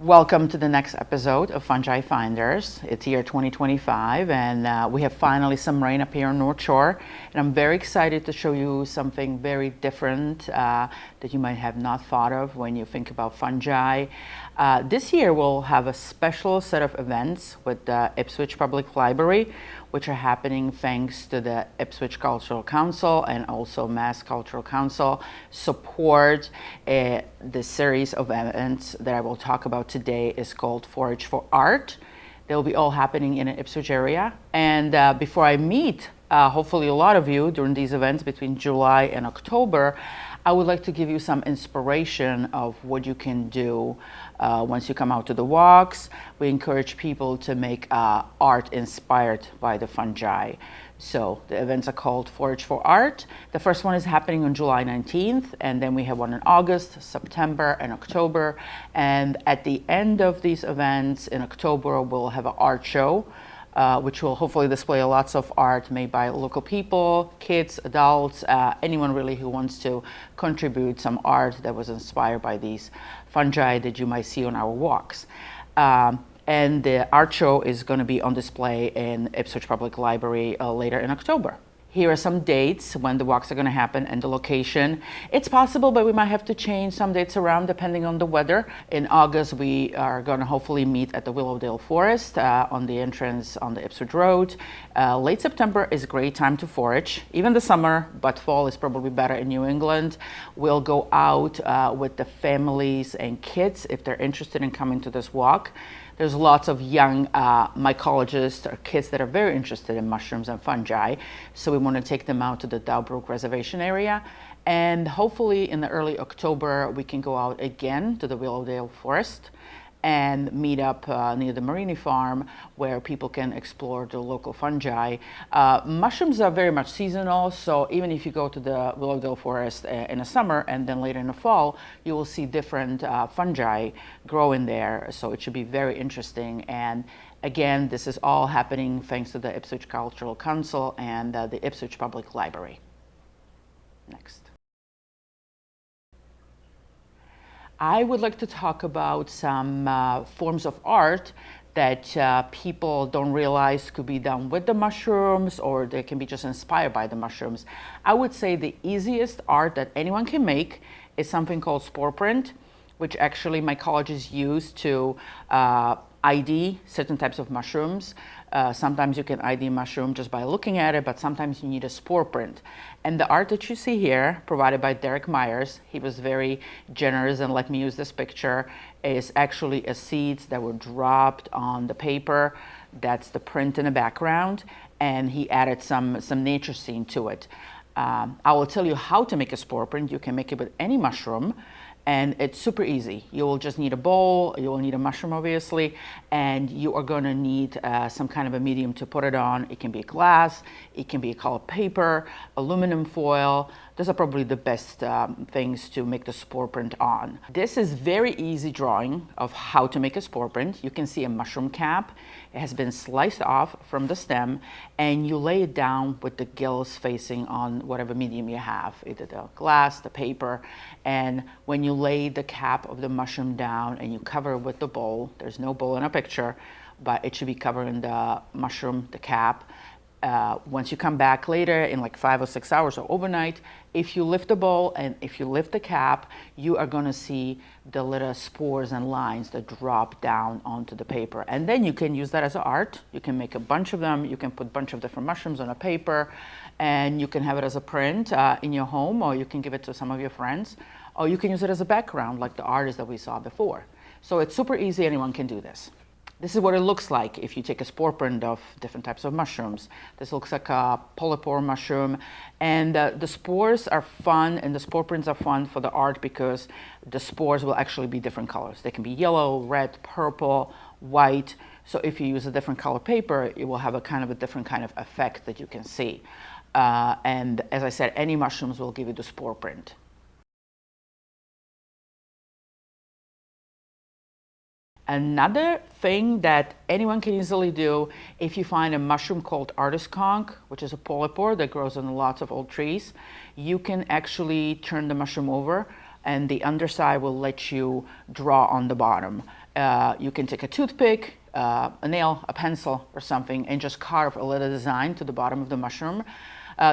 Welcome to the next episode of Fungi Finders. It's year 2025 and we have finally some rain up here on North Shore, and I'm very excited to show you something very different that you might have not thought of when you think about fungi. This year we'll have a special set of events with the Ipswich Public Library, which are happening thanks to the Ipswich Cultural Council and also Mass Cultural Council support. The series of events that I will talk about today is called Forage for Art. They'll be all happening in an Ipswich area. And before I meet hopefully a lot of you during these events between July and October, I would like to give you some inspiration of what you can do once you come out to the walks. We encourage people to make art inspired by the fungi. So the events are called Forage for Art. The first one is happening on July 19th, and then we have one in August, September, and October. And at the end of these events in October, we'll have an art show, which will hopefully display lots of art made by local people, kids, adults, anyone really who wants to contribute some art that was inspired by these fungi that you might see on our walks. And the art show is going to be on display in Ipswich Public Library later in October. Here are some dates when the walks are going to happen and the location. It's possible, but we might have to change some dates around depending on the weather. In August, we are going to hopefully meet at the Willowdale Forest on the entrance on the Ipswich Road. Late September is a great time to forage, even the summer, but fall is probably better in New England. We'll go out with the families and kids if they're interested in coming to this walk. There's lots of young mycologists or kids that are very interested in mushrooms and fungi, so we want to take them out to the Dowbrook Reservation area. And hopefully in the early October, we can go out again to the Willowdale Forest and meet up near the Marini Farm where people can explore the local fungi. Mushrooms are very much seasonal, so even if you go to the Willowdale Forest in the summer and then later in the fall, you will see different fungi growing there, so it should be very interesting. And again, this is all happening thanks to the Ipswich Cultural Council and the Ipswich Public Library. Next. I would like to talk about some forms of art that people don't realize could be done with the mushrooms, or they can be just inspired by the mushrooms. I would say the easiest art that anyone can make is something called spore print, which actually mycologists use to ID certain types of mushrooms. Sometimes you can ID a mushroom just by looking at it, but sometimes you need a spore print. And the art that you see here, provided by Derek Myers, he was very generous and let me use this picture, is actually a seeds that were dropped on the paper. That's the print in the background, and he added some nature scene to it. I will tell you how to make a spore print. You can make it with any mushroom, and it's super easy. You will just need a bowl, you will need a mushroom obviously, and you are going to need some kind of a medium to put it on. It can be glass, it can be a colored paper, aluminum foil. Those are probably the best things to make the spore print on. This is very easy drawing of how to make a spore print. You can see a mushroom cap. It has been sliced off from the stem, and you lay it down with the gills facing on whatever medium you have, either the glass, the paper. And when you lay the cap of the mushroom down and you cover it with the bowl, there's no bowl in a picture, but it should be covering the mushroom, the cap. Once you come back later in like 5 or 6 hours or overnight, if you lift the bowl and if you lift the cap, you are going to see the little spores and lines that drop down onto the paper. And then you can use that as art. You can make a bunch of them. You can put a bunch of different mushrooms on a paper, and you can have it as a print in your home, or you can give it to some of your friends, or you can use it as a background like the artist that we saw before. So it's super easy. Anyone can do this. This is what it looks like if you take a spore print of different types of mushrooms. This looks like a polypore mushroom. And the spores are fun, and the spore prints are fun for the art because the spores will actually be different colors. They can be yellow, red, purple, white. So if you use a different color paper, it will have a kind of a different kind of effect that you can see. And as I said, any mushrooms will give you the spore print. Another thing that anyone can easily do, if you find a mushroom called artist conch, which is a polypore that grows on lots of old trees, you can actually turn the mushroom over and the underside will let you draw on the bottom. You can take a toothpick, a nail, a pencil or something, and just carve a little design to the bottom of the mushroom.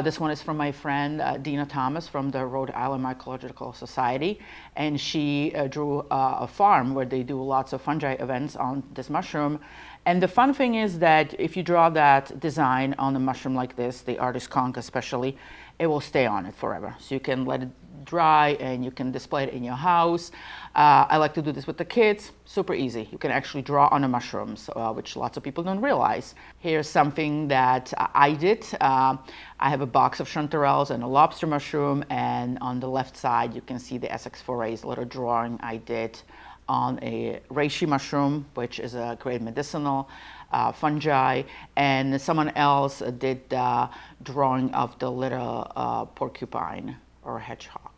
This one is from my friend Dina Thomas from the Rhode Island Mycological Society, and she drew a farm where they do lots of fungi events on this mushroom. And the fun thing is that if you draw that design on a mushroom like this, the artist conch especially, it will stay on it forever. So you can let it dry and you can display it in your house. I like to do this with the kids. Super easy. You can actually draw on the mushrooms, which lots of people don't realize. Here's something that I did. I have a box of chanterelles and a lobster mushroom, and on the left side you can see the Essex Forage's little drawing I did on a reishi mushroom, which is a great medicinal fungi, and someone else did drawing of the little porcupine or hedgehog.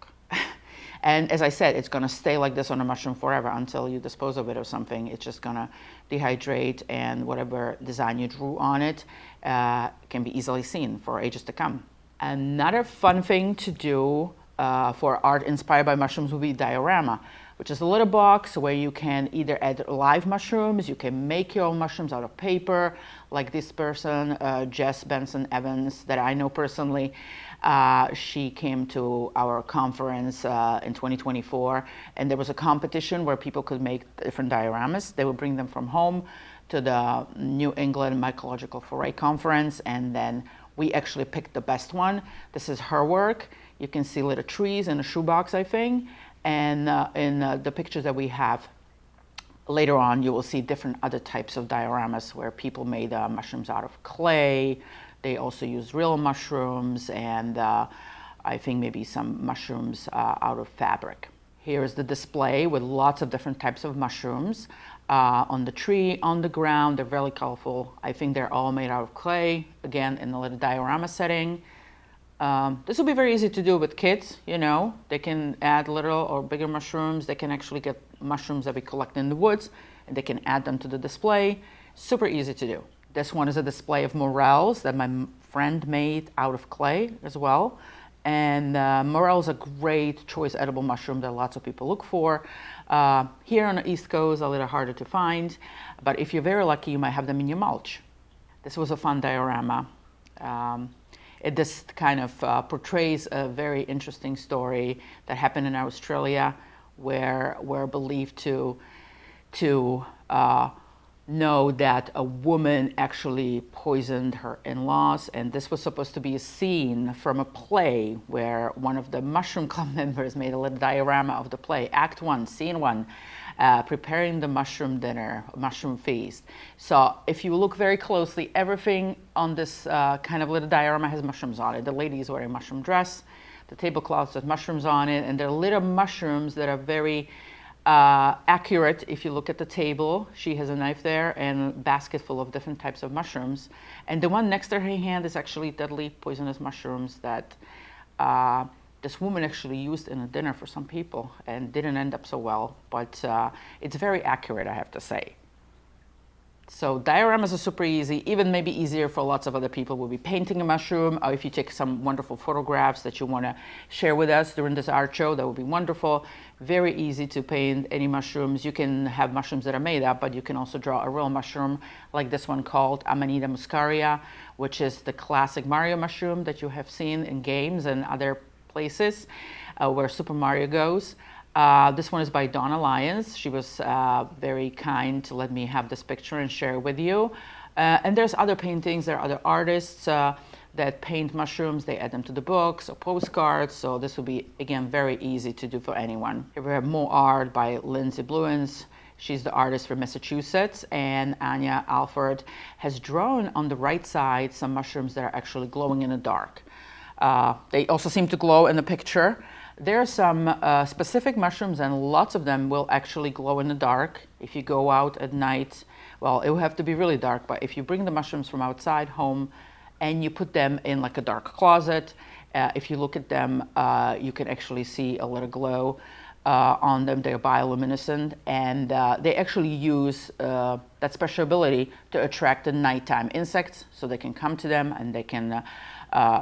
And as I said, it's going to stay like this on a mushroom forever until you dispose of it or something. It's just going to dehydrate, and whatever design you drew on it can be easily seen for ages to come. Another fun thing to do for art inspired by mushrooms would be diorama, which is a little box where you can either add live mushrooms, you can make your own mushrooms out of paper, like this person, Jess Benson Evans, that I know personally. She came to our conference in 2024, and there was a competition where people could make different dioramas. They would bring them from home to the New England Mycological Foray Conference, and then we actually picked the best one. This is her work. You can see little trees in a shoebox, I think. And in the pictures that we have later on, you will see different other types of dioramas where people made mushrooms out of clay. They also use real mushrooms, and I think maybe some mushrooms out of fabric. Here is the display with lots of different types of mushrooms on the tree, on the ground. They're very colorful. I think they're all made out of clay, again, in a little diorama setting. This will be very easy to do with kids, you know. They can add little or bigger mushrooms. They can actually get mushrooms that we collect in the woods, and they can add them to the display. Super easy to do. This one is a display of morels that my friend made out of clay as well. And morel is a great choice edible mushroom that lots of people look for. Here on the East Coast, a little harder to find, but if you're very lucky, you might have them in your mulch. This was a fun diorama. This kind of portrays a very interesting story that happened in Australia, where we're believed to know that a woman actually poisoned her in-laws, and this was supposed to be a scene from a play where one of the Mushroom Club members made a little diorama of the play, Act 1, Scene 1, preparing the mushroom dinner, mushroom feast. So if you look very closely, everything on this kind of little diorama has mushrooms on it. The lady is wearing a mushroom dress, the tablecloth has mushrooms on it, and they're little mushrooms that are very accurate. If you look at the table, she has a knife there and a basket full of different types of mushrooms. And the one next to her hand is actually deadly poisonous mushrooms that this woman actually used in a dinner for some people and didn't end up so well. But it's very accurate, I have to say. So dioramas are super easy, even maybe easier for lots of other people will be painting a mushroom, or if you take some wonderful photographs that you want to share with us during this art show, that would be wonderful. Very easy to paint any mushrooms. You can have mushrooms that are made up, but you can also draw a real mushroom like this one called Amanita muscaria, which is the classic Mario mushroom that you have seen in games and other places where Super Mario goes. This one is by Donna Lyons. She was very kind to let me have this picture and share it with you. And there's other paintings. There are other artists that paint mushrooms. They add them to the books or postcards. So this will be, again, very easy to do for anyone. Here we have more art by Lindsay Bluens. She's the artist from Massachusetts. And Anya Alford has drawn on the right side some mushrooms that are actually glowing in the dark. They also seem to glow in the picture. There are some specific mushrooms, and lots of them will actually glow in the dark. If you go out at night, well, it will have to be really dark, but if you bring the mushrooms from outside home and you put them in like a dark closet, if you look at them, you can actually see a little glow on them. They're bioluminescent, and they actually use that special ability to attract the nighttime insects, so they can come to them and they can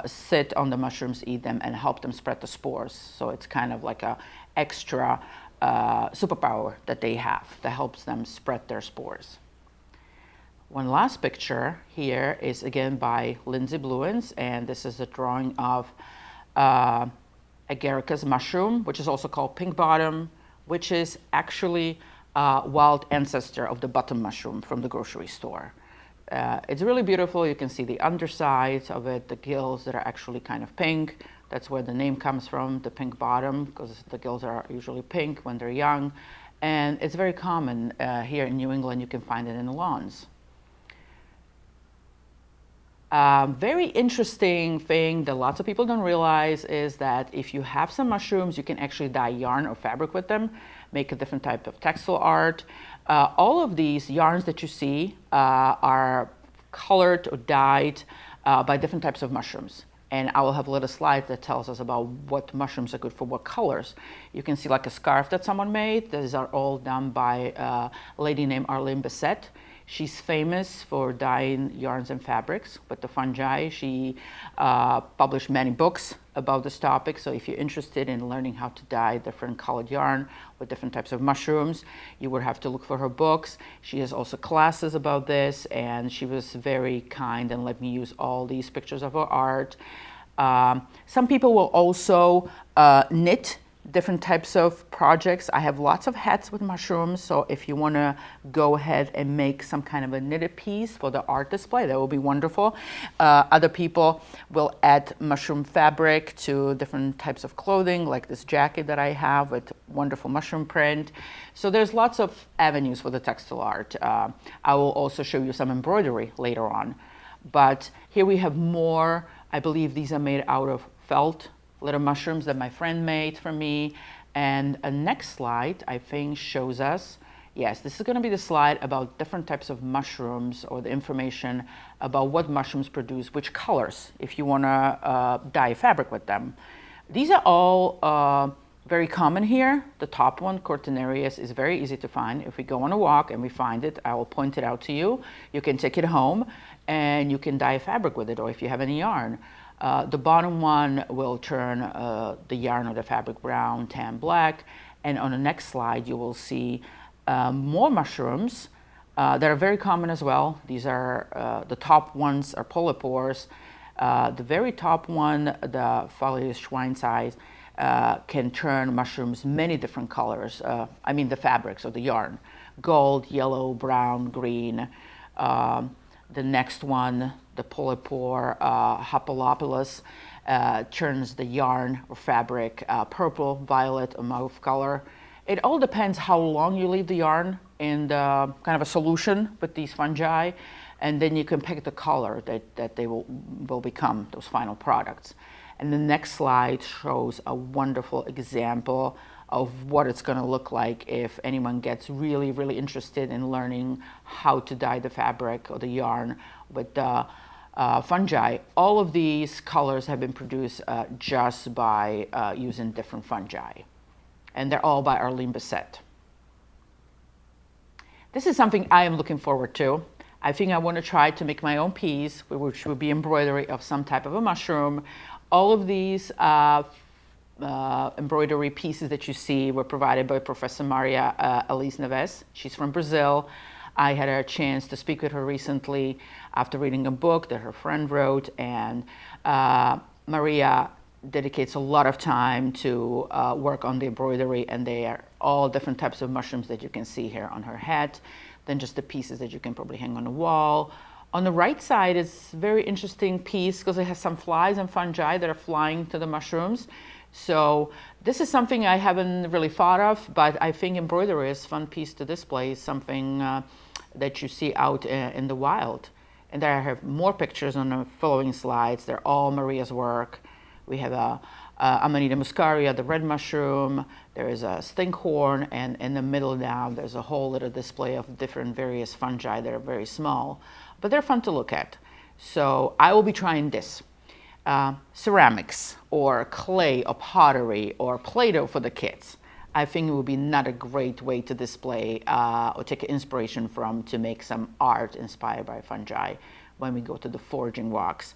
sit on the mushrooms, eat them, and help them spread the spores. So it's kind of like a extra superpower that they have that helps them spread their spores. One last picture here is again by Lindsay Bluens, and this is a drawing of Agaricus mushroom, which is also called pink bottom, which is actually a wild ancestor of the button mushroom from the grocery store. It's really beautiful. You can see the underside of it, the gills that are actually kind of pink. That's where the name comes from, the pink bottom, because the gills are usually pink when they're young. And it's very common here in New England. You can find it in the lawns. Very interesting thing that lots of people don't realize is that if you have some mushrooms, you can actually dye yarn or fabric with them, make a different type of textile art. All of these yarns that you see are colored or dyed by different types of mushrooms. And I will have a little slide that tells us about what mushrooms are good for what colors. You can see like a scarf that someone made. These are all done by a lady named Arlene Bissett. She's famous for dyeing yarns and fabrics with the fungi. She published many books about this topic. So if you're interested in learning how to dye different colored yarn with different types of mushrooms, you would have to look for her books. She has also classes about this, and she was very kind and let me use all these pictures of her art. Some people will also knit different types of projects. I have lots of hats with mushrooms, so if you want to go ahead and make some kind of a knitted piece for the art display, that will be wonderful. Other people will add mushroom fabric to different types of clothing, like this jacket that I have with wonderful mushroom print. So there's lots of avenues for the textile art. I will also show you some embroidery later on. But here we have more. I believe these are made out of felt little mushrooms that my friend made for me. And a next slide, I think, shows us, yes, this is going to be the slide about different types of mushrooms, or the information about what mushrooms produce which colors if you want to dye fabric with them. These are all very common here. The top one, Cortinarius, is very easy to find. If we go on a walk and we find it, I will point it out to you. You can take it home and you can dye fabric with it, or if you have any yarn. The bottom one will turn the yarn or the fabric brown, tan, black. And on the next slide, you will see more mushrooms that are very common as well. These are, the top ones are polypores. The very top one, the Phallus schweinsize, can turn mushrooms many different colors. I mean the fabrics or the yarn. Gold, yellow, brown, green. The next one, the polypore Hapalopoulos, turns the yarn or fabric purple, violet, or mauve color. It all depends how long you leave the yarn in the kind of a solution with these fungi, and then you can pick the color that they will become, those final products. And the next slide shows a wonderful example of what it's going to look like if anyone gets really, really interested in learning how to dye the fabric or the yarn with the fungi. All of these colors have been produced just by using different fungi. And they're all by Arlene Bissett. This is something I am looking forward to. I think I want to try to make my own piece, which would be embroidery of some type of a mushroom. All of these embroidery pieces that you see were provided by Professor Maria Elise Neves. She's from Brazil. I had a chance to speak with her recently after reading a book that her friend wrote, and Maria dedicates a lot of time to work on the embroidery, and they are all different types of mushrooms that you can see here on her hat, then just the pieces that you can probably hang on the wall. On the right side is a very interesting piece because it has some flies and fungi that are flying to the mushrooms. So this is something I haven't really thought of, but I think embroidery is a fun piece to display, something that you see out in the wild. And there I have more pictures on the following slides. They're all Maria's work. We have Amanita muscaria, the red mushroom. There is a stinkhorn, and in the middle now there's a whole little display of different various fungi that are very small, but they're fun to look at. So I will be trying this. Ceramics or clay or pottery or Play-Doh for the kids. I think it would be not a great way to display or take inspiration from to make some art inspired by fungi when we go to the foraging walks.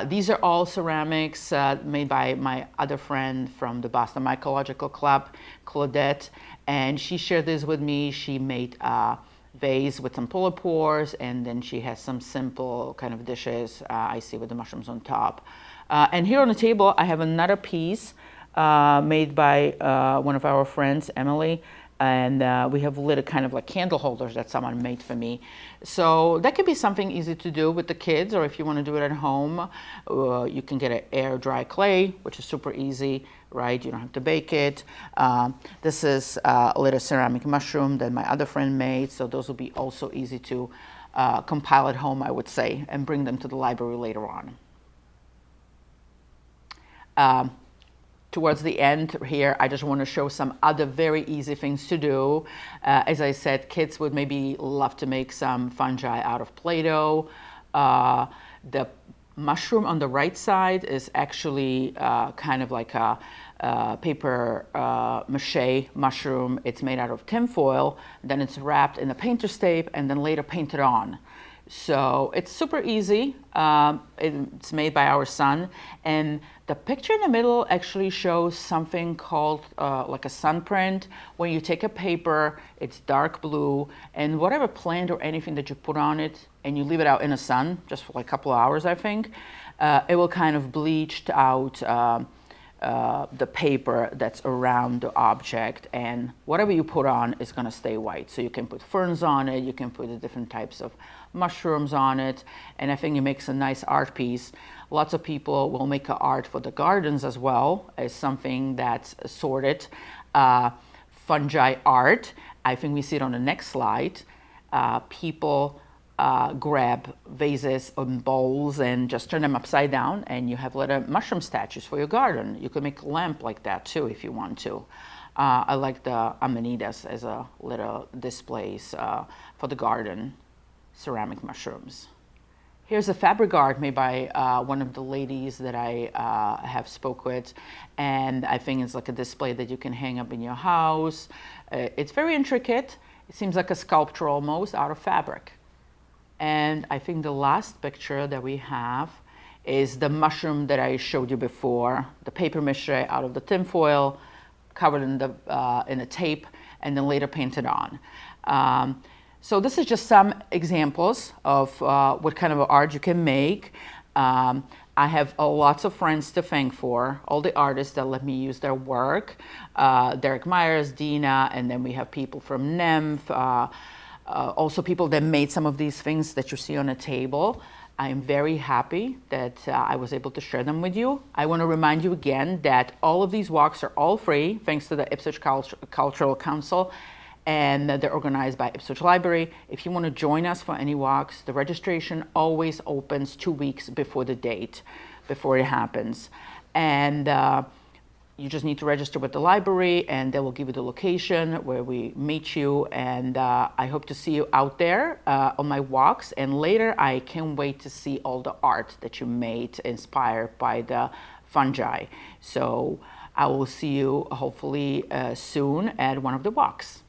These are all ceramics made by my other friend from the Boston Mycological Club, Claudette, and she shared this with me. She made a vase with some pulley pores, and then she has some simple kind of dishes I see with the mushrooms on top. And here on the table, I have another piece made by one of our friends, Emily, and we have lit kind of like candle holders that someone made for me. So that could be something easy to do with the kids, or if you want to do it at home, you can get an air dry clay, which is super easy, right? You don't have to bake it. This is a little ceramic mushroom that my other friend made, so those will be also easy to compile at home, I would say, and bring them to the library later on. Towards the end here, I just want to show some other very easy things to do. As I said, kids would maybe love to make some fungi out of Play-Doh. The mushroom on the right side is actually kind of like a paper mache mushroom. It's made out of tinfoil, then it's wrapped in a painter's tape and then later painted on. So it's super easy. It's made by our son, and the picture in the middle actually shows something called like a sun print. When you take a paper, it's dark blue, and whatever plant or anything that you put on it and you leave it out in the sun just for like a couple of hours, I think, it will kind of bleach out the paper that's around the object, and whatever you put on is going to stay white. So you can put ferns on it, you can put the different types of mushrooms on it, and I think it makes a nice art piece. Lots of people will make art for the gardens as well as something that's sorted. Fungi art, I think we see it on the next slide. People grab vases and bowls and just turn them upside down, and you have little mushroom statues for your garden. You could make a lamp like that too if you want to. I like the amanitas as a little displays for the garden, ceramic mushrooms. Here's a fabric art made by one of the ladies that I have spoke with, and I think it's like a display that you can hang up in your house. It's very intricate. It seems like a sculpture almost out of fabric. And I think the last picture that we have is the mushroom that I showed you before, the paper mache out of the tinfoil, covered in the tape, and then later painted on. So this is just some examples of what kind of art you can make. I have lots of friends to thank for, all the artists that let me use their work. Derek Myers, Dina, and then we have people from NEMF, also people that made some of these things that you see on the table. I am very happy that I was able to share them with you. I want to remind you again that all of these walks are all free, thanks to the Ipswich Cultural Council, and they're organized by Ipswich Library. If you want to join us for any walks, the registration always opens 2 weeks before the date, before it happens. And you just need to register with the library, and they will give you the location where we meet you. And I hope to see you out there on my walks. And later, I can't wait to see all the art that you made inspired by the fungi. So I will see you hopefully soon at one of the walks.